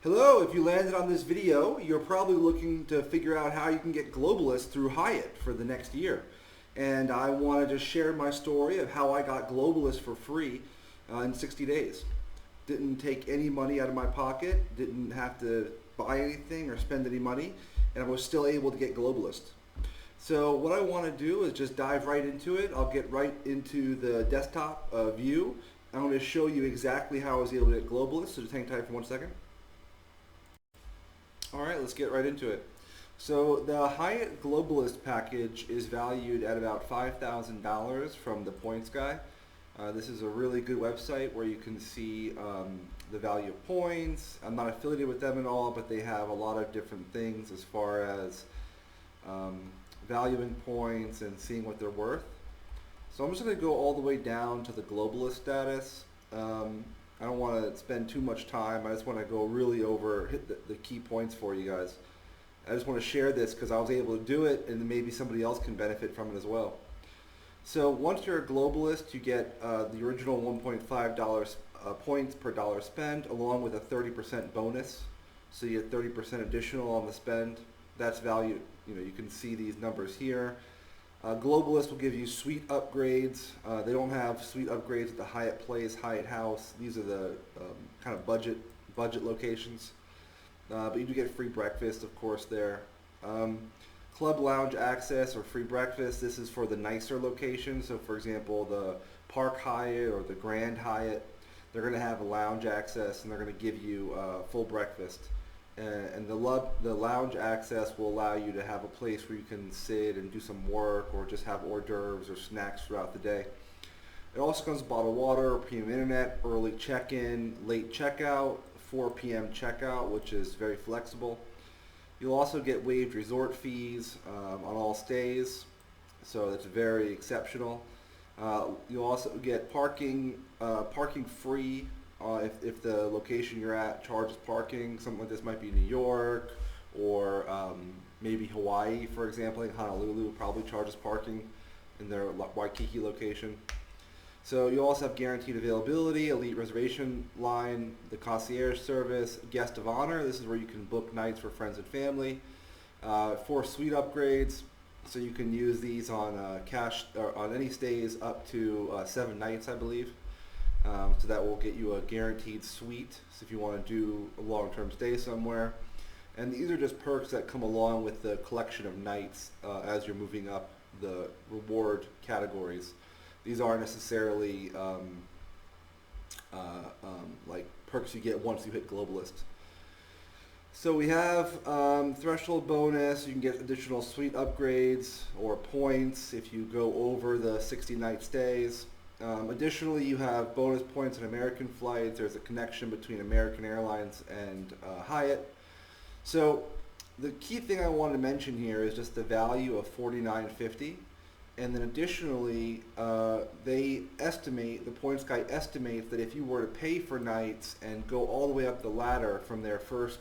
Hello, if you landed on this video, you're probably looking to figure out how you can get Globalist through Hyatt for the next year. And I wanted to share my story of how I got Globalist for free in 60 days. Didn't take any money out of my pocket, didn't have to buy anything or spend any money, and I was still able to get Globalist. So what I want to do is just dive right into it. I'll get right into the desktop view. I'm going to show you exactly how I was able to get Globalist, so just hang tight for 1 second. Alright, let's get right into it. So the Hyatt Globalist package is valued at about $5,000 from the points guy. This is a really good website where you can see the value of points. I'm not affiliated with them at all, but they have a lot of different things as far as valuing points and seeing what they're worth. So I'm just going to go all the way down to the Globalist status. I don't want to spend too much time. I just want to go really hit the key points for you guys. I just want to share this because I was able to do it, and maybe somebody else can benefit from it as well. So once you're a Globalist, you get the original $1.5 points per dollar spent, along with a 30% bonus. So you get 30% additional on the spend. That's valued. You can see these numbers here. Globalist will give you suite upgrades. They don't have suite upgrades at the Hyatt Place, Hyatt House. These are the kind of budget locations. But you do get free breakfast, of course, there. Club lounge access or free breakfast. This is for the nicer locations. So, for example, the Park Hyatt or the Grand Hyatt, they're going to have a lounge access, and they're going to give you full breakfast. And the lounge access will allow you to have a place where you can sit and do some work or just have hors d'oeuvres or snacks throughout the day. It also comes with bottled water, premium internet, early check-in, late checkout, 4 p.m. checkout, which is very flexible. You'll also get waived resort fees on all stays, so that's very exceptional. You'll also get parking free. If the location you're at charges parking. Something like this might be New York or maybe Hawaii, for example. I think Honolulu probably charges parking in their Waikiki location. So you also have guaranteed availability, elite reservation line, the concierge service, guest of honor. This is where you can book nights for friends and family. 4 suite upgrades, so you can use these on cash or on any stays up to 7 nights, I believe. So that will get you a guaranteed suite, so if you want to do a long-term stay somewhere. And these are just perks that come along with the collection of nights as you're moving up the reward categories. These aren't necessarily like perks you get once you hit Globalist. So we have threshold bonus. You can get additional suite upgrades or points if you go over the 60-night stays. Additionally, you have bonus points on American flights. There's a connection between American Airlines and Hyatt. So the key thing I wanted to mention here is just the value of $49.50. And then additionally, the points guy estimates that if you were to pay for nights and go all the way up the ladder from their first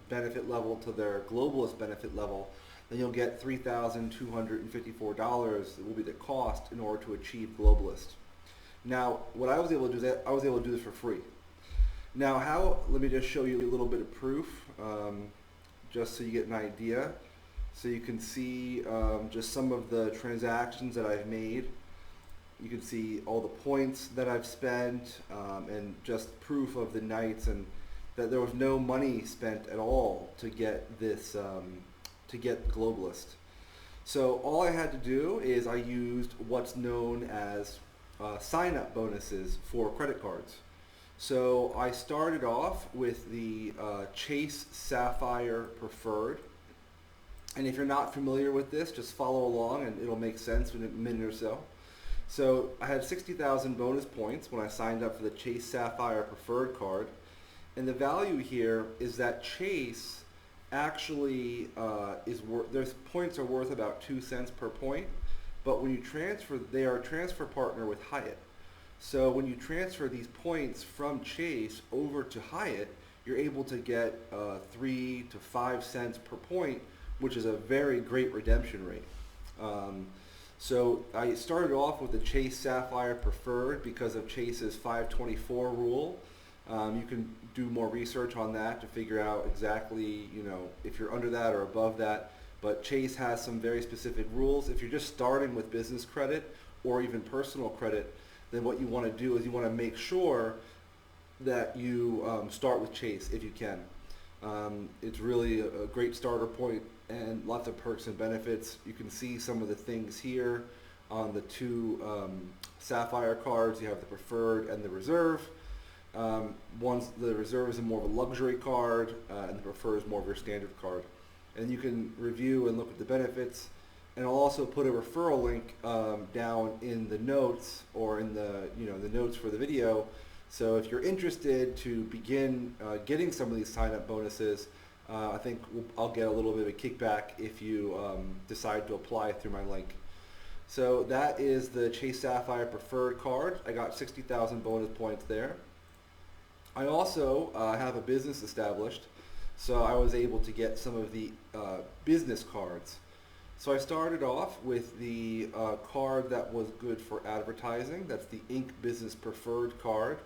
benefit level to their Globalist benefit level, then you'll get $3,254 will be the cost in order to achieve Globalist. Now, what I was able to do is I was able to do this for free. Now, let me just show you a little bit of proof, just so you get an idea. So you can see just some of the transactions that I've made. You can see all the points that I've spent and just proof of the nights, and that there was no money spent at all to get this to get Globalist. So all I had to do is I used what's known as sign-up bonuses for credit cards. So I started off with the Chase Sapphire Preferred. And if you're not familiar with this, just follow along and it'll make sense in a minute or so. So I had 60,000 bonus points when I signed up for the Chase Sapphire Preferred card. And the value here is that Chase actually their points are worth about 2 cents per point, but when you transfer, they are a transfer partner with Hyatt. So when you transfer these points from Chase over to Hyatt, you're able to get 3 to 5 cents per point, which is a very great redemption rate. So I started off with the Chase Sapphire Preferred because of Chase's 524 rule. You can do more research on that to figure out exactly, if you're under that or above that. But Chase has some very specific rules. If you're just starting with business credit or even personal credit, then what you want to do is you want to make sure that you start with Chase if you can. It's really a great starter point and lots of perks and benefits. You can see some of the things here on the two Sapphire cards. You have the Preferred and the Reserve. The Reserve is more of a luxury card, and the Preferred is more of your standard card. And you can review and look at the benefits. And I'll also put a referral link down in the notes or in the the notes for the video. So if you're interested to begin getting some of these sign-up bonuses, I think I'll get a little bit of a kickback if you decide to apply through my link. So that is the Chase Sapphire Preferred card. I got 60,000 bonus points there. I also have a business established, so I was able to get some of the business cards. So I started off with the card that was good for advertising. That's the Inc. Business Preferred card.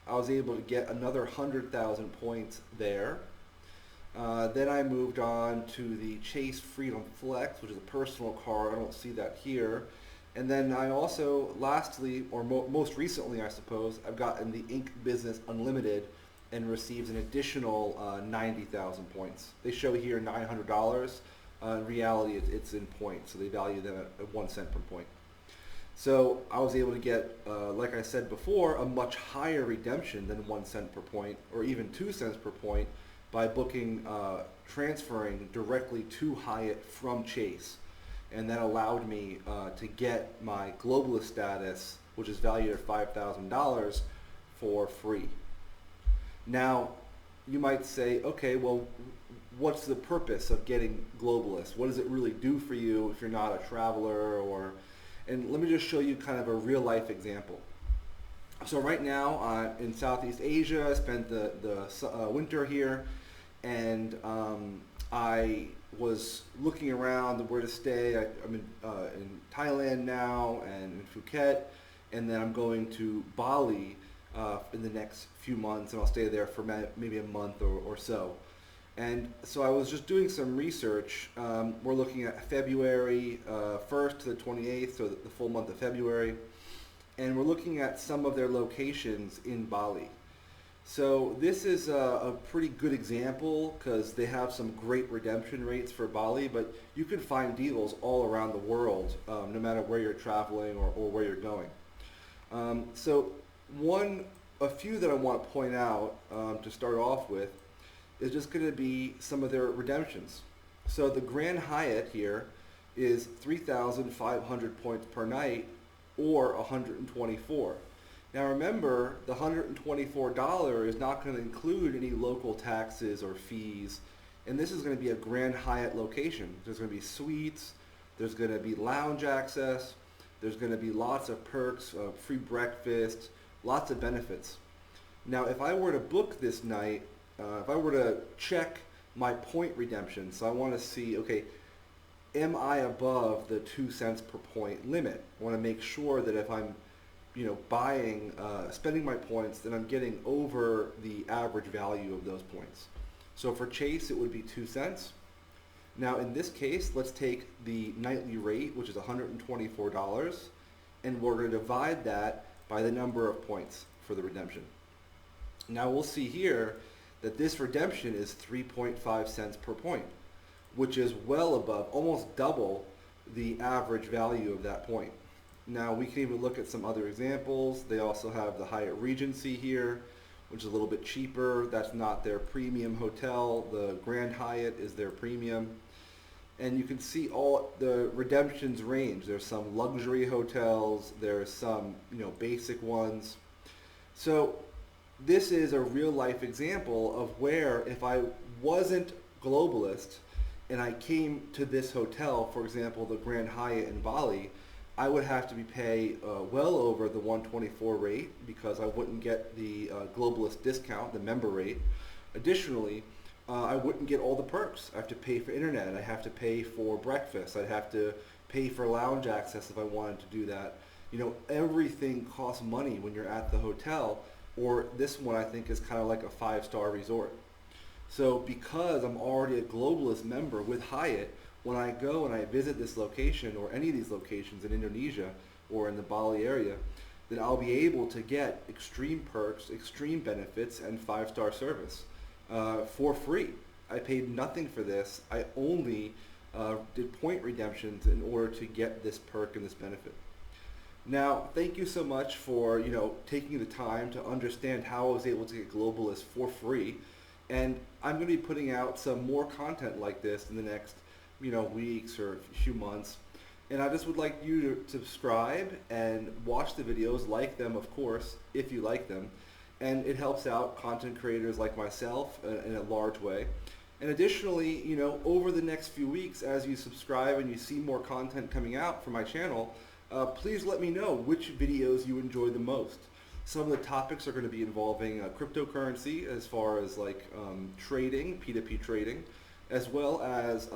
I was able to get another 100,000 points there. Then I moved on to the Chase Freedom Flex, which is a personal card. I don't see that here. And then I also, lastly, or most recently, I suppose, I've gotten the Inc. Business Unlimited and received an additional 90,000 points. They show here $900. In reality, it's in points, so they value them at 1 cent per point. So I was able to get, like I said before, a much higher redemption than 1 cent per point, or even 2 cents per point, by transferring directly to Hyatt from Chase. And that allowed me to get my globalist status, which is valued at $5,000, for free. Now, you might say, okay, well, what's the purpose of getting globalist? What does it really do for you if you're not a traveler? And let me just show you kind of a real life example. So right now in Southeast Asia, I spent the winter here, and I was looking around where to stay. I'm in Thailand now and in Phuket, and then I'm going to Bali in the next few months, and I'll stay there for maybe a month or so. And so I was just doing some research. We're looking at February 1st to the 28th, so the full month of February. And we're looking at some of their locations in Bali. So this is a pretty good example because they have some great redemption rates for Bali, but you can find deals all around the world, no matter where you're traveling or where you're going. So a few that I want to point out to start off with is just going to be some of their redemptions. So the Grand Hyatt here is 3,500 points per night, or 124. Now remember, the $124 is not going to include any local taxes or fees, and this is going to be a Grand Hyatt location. There's going to be suites, there's going to be lounge access, there's going to be lots of perks, free breakfast, lots of benefits. Now if I were to book this night, if I were to check my point redemption, so I want to see, okay, am I above the 2 cents per point limit? I want to make sure that if I'm, spending my points, then I'm getting over the average value of those points. So for Chase, it would be 2 cents. Now in this case, let's take the nightly rate, which is $124, and we're going to divide that by the number of points for the redemption. Now we'll see here that this redemption is 3.5 cents per point, which is well above, almost double the average value of that point. Now we can even look at some other examples. They also have the Hyatt Regency here, which is a little bit cheaper. That's not their premium hotel. The Grand Hyatt is their premium. And you can see all the redemptions range. There's some luxury hotels, there's some basic ones. So this is a real life example of where if I wasn't globalist and I came to this hotel, for example, the Grand Hyatt in Bali, I would have to pay well over the 124 rate because I wouldn't get the globalist discount, the member rate. Additionally, I wouldn't get all the perks. I have to pay for internet, I have to pay for breakfast, I'd have to pay for lounge access if I wanted to do that. Everything costs money when you're at the hotel. or this one I think is kind of like a 5-star resort. So because I'm already a Globalist member with Hyatt, when I go and I visit this location or any of these locations in Indonesia or in the Bali area, then I'll be able to get extreme perks, extreme benefits, and 5-star service for free. I paid nothing for this. I only did point redemptions in order to get this perk and this benefit. Now, thank you so much for taking the time to understand how I was able to get Globalist for free. And I'm going to be putting out some more content like this in the next weeks or a few months. And I just would like you to subscribe and watch the videos, like them of course, if you like them. And it helps out content creators like myself in a large way. And additionally, over the next few weeks, as you subscribe and you see more content coming out from my channel, please let me know which videos you enjoy the most. Some of the topics are going to be involving cryptocurrency as far as trading, P2P trading, as well as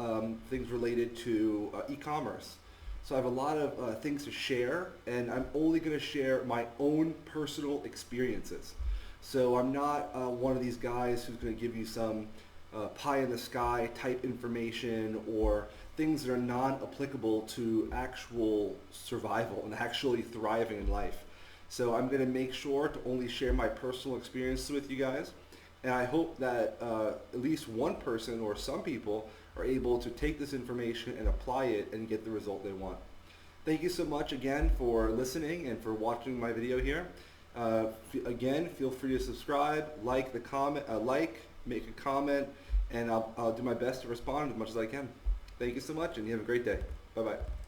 things related to e-commerce. So I have a lot of things to share, and I'm only going to share my own personal experiences. So I'm not one of these guys who's going to give you some pie in the sky type information or things that are non-applicable to actual survival and actually thriving in life. So I'm going to make sure to only share my personal experiences with you guys. And I hope that at least one person or some people are able to take this information and apply it and get the result they want. Thank you so much again for listening and for watching my video here. Again, feel free to subscribe, make a comment, and I'll do my best to respond as much as I can. Thank you so much, and you have a great day. Bye-bye.